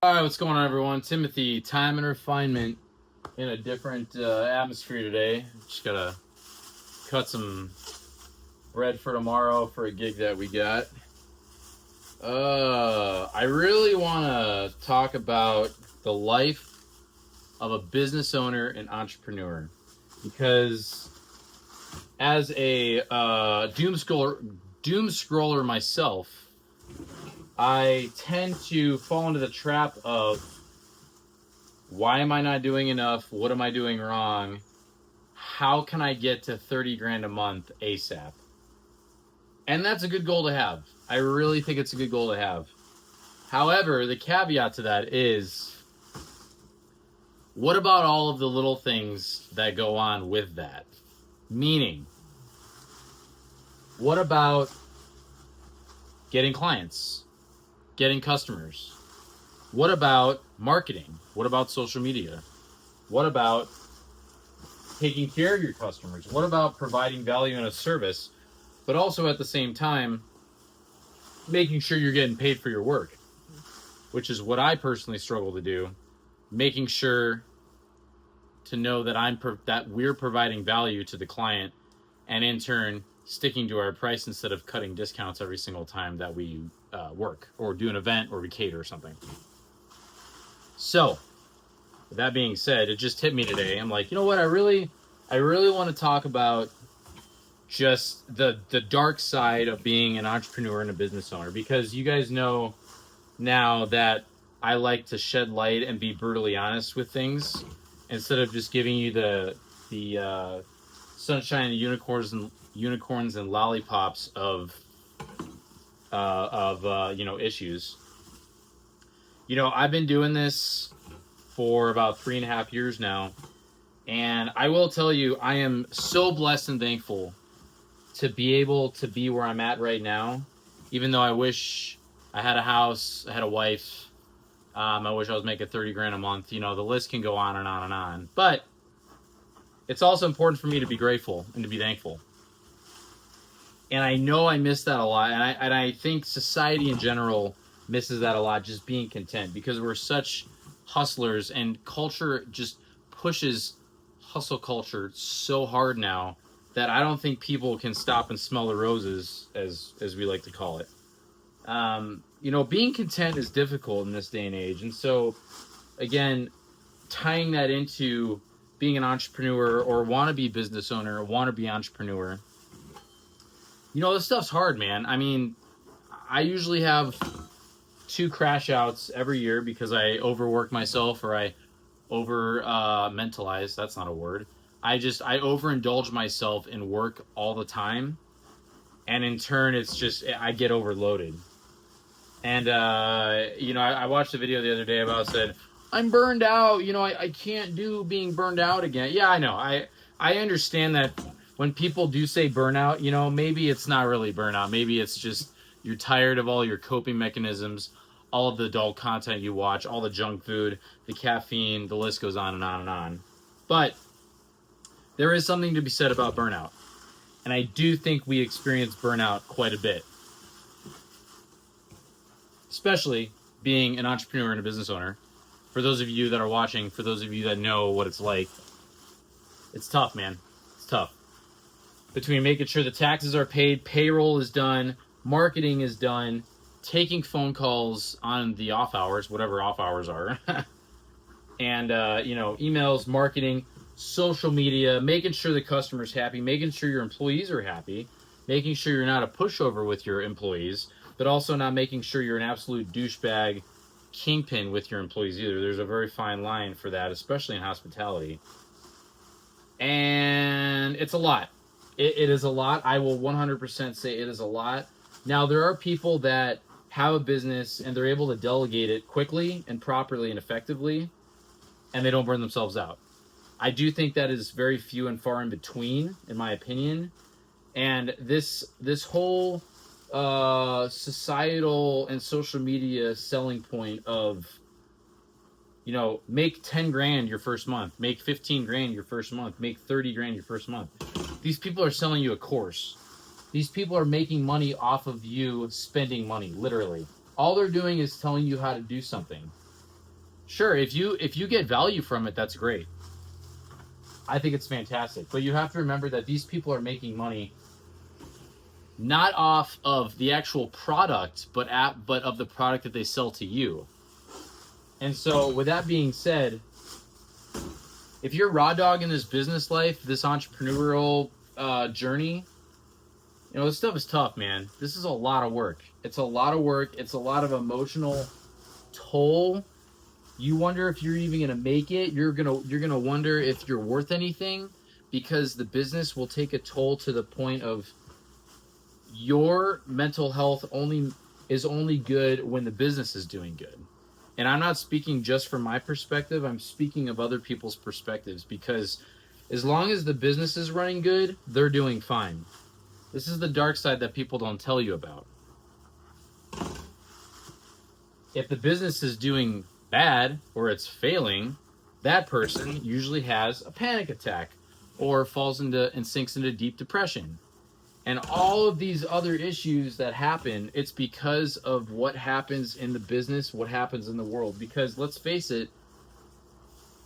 All right, what's going on, everyone? Timothy, time and refinement in a different atmosphere today. Just gotta cut some bread for tomorrow for a gig that we got. I really want to talk about the life of a business owner and entrepreneur because, as a doom scroller myself, I tend to fall into the trap of why am I not doing enough? What am I doing wrong? How can I get to 30 grand a month ASAP? And that's a good goal to have. I really think it's a good goal to have. However, the caveat to that is, what about all of the little things that go on with that? Meaning, what about getting clients, getting customers? What about marketing? What about social media? What about taking care of your customers? What about providing value in a service, but also at the same time, making sure you're getting paid for your work, which is what I personally struggle to do, making sure to know that that we're providing value to the client, and in turn sticking to our price instead of cutting discounts every single time that we work or do an event or we cater or something. So, with that being said, it just hit me today. I'm like, you know what? I really want to talk about just the dark side of being an entrepreneur and a business owner, because you guys know now that I like to shed light and be brutally honest with things instead of just giving you the sunshine and unicorns and lollipops of issues. I've been doing this for about 3.5 years now, and I will tell you, I am so blessed and thankful to be able to be where I'm at right now, even though I wish I had a house, I had a wife. I wish I was making 30 grand a month. The list can go on and on and on. But it's also important for me to be grateful and to be thankful. And I know I miss that a lot. And I think society in general misses that a lot, just being content, because we're such hustlers and culture just pushes hustle culture so hard now that I don't think people can stop and smell the roses, as we like to call it. Being content is difficult in this day and age. And so, again, tying that into being an entrepreneur or wannabe business owner or wannabe entrepreneur, this stuff's hard, man. I mean, I usually have 2 crash outs every year because I overwork myself, or I over mentalize. That's not a word. I overindulge myself in work all the time, and in turn, I get overloaded. And I watched a video the other day about, said, I'm burned out. I can't do being burned out again. Yeah, I know. I understand that when people do say burnout, maybe it's not really burnout. Maybe it's just you're tired of all your coping mechanisms, all of the adult content you watch, all the junk food, the caffeine, the list goes on and on and on. But there is something to be said about burnout. And I do think we experience burnout quite a bit. Especially being an entrepreneur and a business owner. For those of you that are watching, for those of you that know what it's like, it's tough, man. It's tough. Between making sure the taxes are paid, payroll is done, marketing is done, taking phone calls on the off hours, whatever off hours are, and emails, marketing, social media, making sure the customer's happy, making sure your employees are happy, making sure you're not a pushover with your employees, but also not making sure you're an absolute douchebag kingpin with your employees either. There's a very fine line for that, especially in hospitality. And it's a lot. It is a lot. I will 100% say it is a lot. Now, there are people that have a business and they're able to delegate it quickly and properly and effectively, and they don't burn themselves out. I do think that is very few and far in between, in my opinion. And this whole societal and social media selling point of, make 10 grand your first month, make 15 grand your first month, make 30 grand your first month. These people are selling you a course. These people are making money off of you spending money, literally. All they're doing is telling you how to do something. Sure, if you get value from it, that's great. I think it's fantastic. But you have to remember that these people are making money not off of the actual product, but of the product that they sell to you. And so, with that being said, if you're raw dog in this business life, this entrepreneurial journey, you know, this stuff is tough, man. This is a lot of work. It's a lot of work. It's a lot of emotional toll. You wonder if you're even gonna make it. You're gonna wonder if you're worth anything, because the business will take a toll to the point of your mental health is only good when the business is doing good. And I'm not speaking just from my perspective. I'm speaking of other people's perspectives, because as long as the business is running good, they're doing fine. This is the dark side that people don't tell you about. If the business is doing bad or it's failing, that person usually has a panic attack or falls into and sinks into deep depression. And all of these other issues that happen, it's because of what happens in the business, what happens in the world. Because let's face it,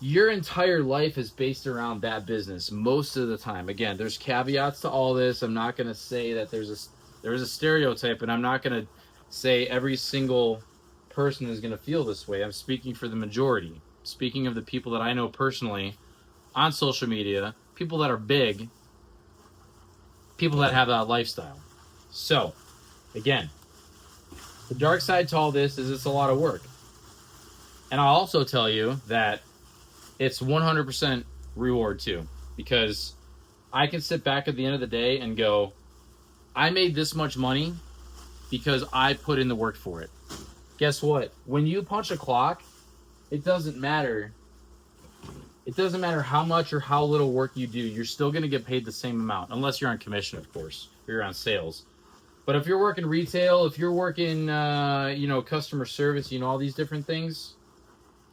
your entire life is based around that business most of the time. Again, there's caveats to all this. I'm not going to say that there's a stereotype, and I'm not going to say every single person is going to feel this way. I'm speaking for the majority. Speaking of the people that I know personally on social media, people that are big, people that have that lifestyle. So, again, the dark side to all this is it's a lot of work. And I'll also tell you that it's 100% reward too, because I can sit back at the end of the day and go, I made this much money because I put in the work for it. Guess what? When you punch a clock, it doesn't matter. It doesn't matter how much or how little work you do. You're still going to get paid the same amount, unless you're on commission, of course, or you're on sales. But if you're working retail, if you're working, customer service, all these different things,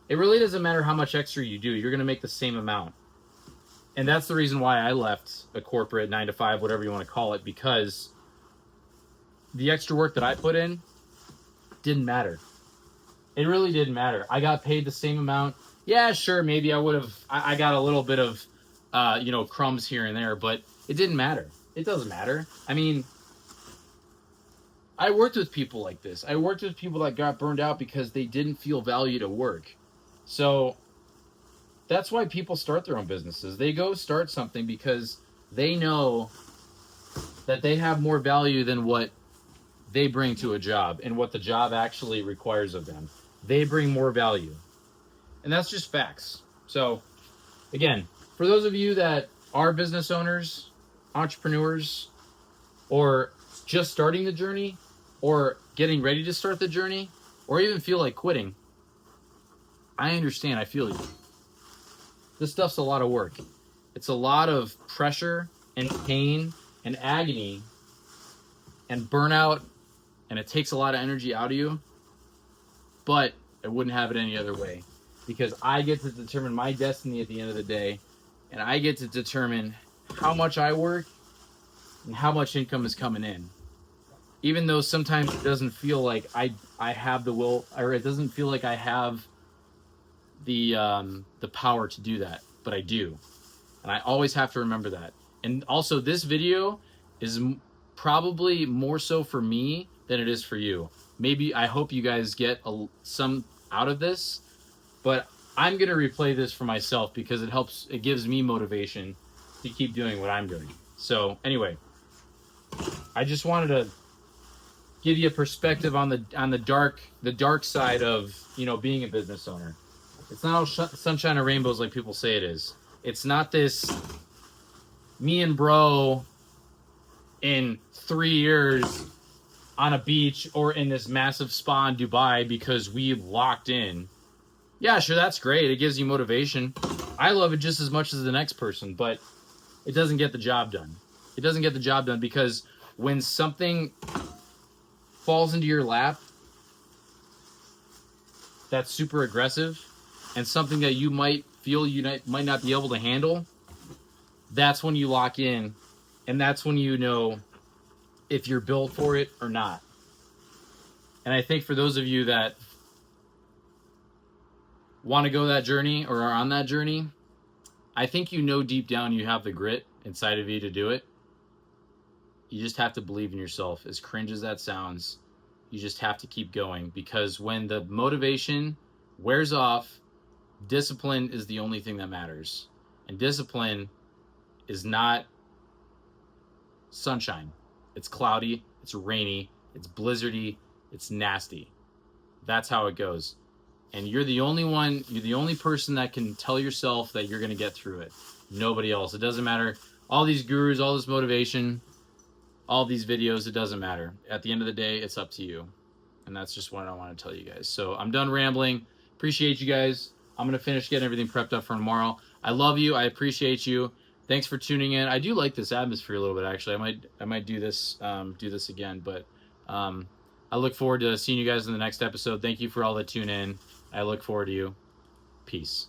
it really doesn't matter how much extra you do. You're going to make the same amount. And that's the reason why I left a corporate 9 to 5, whatever you want to call it, because the extra work that I put in didn't matter. It really didn't matter. I got paid the same amount. Yeah, sure, maybe I would have, I got a little bit of, crumbs here and there, but it didn't matter. It doesn't matter. I mean, I worked with people like this. I worked with people that got burned out because they didn't feel valued at work. So that's why people start their own businesses. They go start something because they know that they have more value than what they bring to a job and what the job actually requires of them. They bring more value. And that's just facts. So, again, for those of you that are business owners, entrepreneurs, or just starting the journey, or getting ready to start the journey, or even feel like quitting, I understand. I feel you. This stuff's a lot of work. It's a lot of pressure and pain and agony and burnout, and it takes a lot of energy out of you. But I wouldn't have it any other way, because I get to determine my destiny at the end of the day, and I get to determine how much I work and how much income is coming in. Even though sometimes it doesn't feel like I have the will, or it doesn't feel like I have the power to do that, but I do. And I always have to remember that. And also, this video is probably more so for me than it is for you. Maybe, I hope you guys get some out of this, but I'm going to replay this for myself because it gives me motivation to keep doing what I'm doing. So anyway, I just wanted to give you a perspective on the dark side of, being a business owner. It's not all sunshine and rainbows like people say it is. It's not this me and bro in 3 years on a beach or in this massive spa in Dubai because we locked in. Yeah, sure, that's great. It gives you motivation. I love it just as much as the next person, but it doesn't get the job done. It doesn't get the job done because when something falls into your lap that's super aggressive and something that you might feel you might not be able to handle, that's when you lock in, and that's when you know if you're built for it or not. And I think for those of you that want to go that journey or are on that journey, I think you know deep down you have the grit inside of you to do it. You just have to believe in yourself. As cringe as that sounds, you just have to keep going, because when the motivation wears off, discipline is the only thing that matters. And discipline is not sunshine. It's cloudy, it's rainy, it's blizzardy, it's nasty. That's how it goes. And you're the only person that can tell yourself that you're going to get through it. Nobody else. It doesn't matter. All these gurus, all this motivation, all these videos, it doesn't matter. At the end of the day, it's up to you. And that's just what I want to tell you guys. So I'm done rambling. Appreciate you guys. I'm going to finish getting everything prepped up for tomorrow. I love you. I appreciate you. Thanks for tuning in. I do like this atmosphere a little bit, actually. I might do this again. But I look forward to seeing you guys in the next episode. Thank you for all that tune in. I look forward to you. Peace.